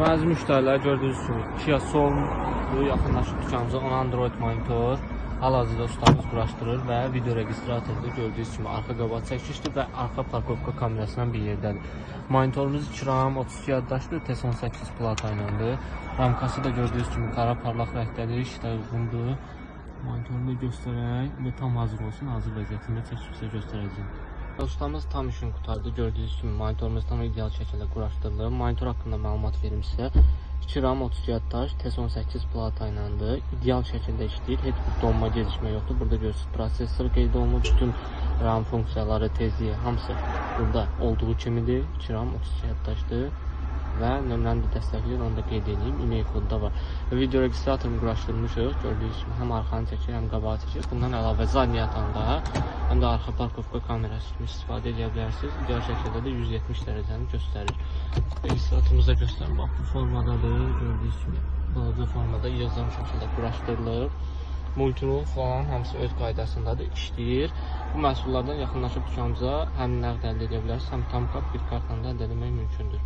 Əziz müştərilər, gördüyünüz kimi Kia Soul yaxınlaşıb dükanımıza, ona Android monitor hal-hazırda ustamız quraşdırır və video registratorda gördüyünüz kimi arxa qabağı çəkişdir və arxa parkovka kamerasından bir yerdədir. Monitorumuz 2 RAM 32 yaddaşdır, T18 plata iləndir. Ramkası da gördüyünüz kimi qara parlaq rəngdədir, işlər uyğundur. Monitoru da göstərək və tam hazır olsun, hazır vəziyyətində çəkib sizə göstərəcəyim. Ustamız tam işini qutardı. Gördüyünüz kimi monitorumuz tam ideal şəkildə quraşdırılıb. Monitor haqqında məlumat verim sizə. 2 RAM 32 yaddaş, T18 plata iləndir. İdeal şəkildə işləyir. Heç bir donma gecikmə yoxdur. Burada görürsünüz, prosesor qeyd olunub. Bütün RAM funksiyaları, tezliyi hamısı burada olduğu kimidir. 2 RAM 32 yaddaşdır və nömrəni də dəstəkləyir, onu da qeyd edeyim. E-mail kodu da var. Video registratorumu quraşdırmışıq. Gördüyünüz kimi həm arxanı çəkir, həm qabağı çəkir. Bundan əlavə zadniyatanda həm də arxa parkovka kamerası kimi istifadə edə bilərsiniz. İdeal şəkildə də 170 dərəcəni göstərir. Registratorumuzu da göstərin. Bax, bu formadadır. Gördüyünüz kimi balaca formada yazılım şəkildə quraşdırılır. Multiluk falan hamısı öz qaydasındadır, işləyir. Bu məhsullardan yaxınlaşıb dükanımıza həm nəqd əldə edə bilərsiniz, həm tam kart bir kartla da əldə etmək mümkündür.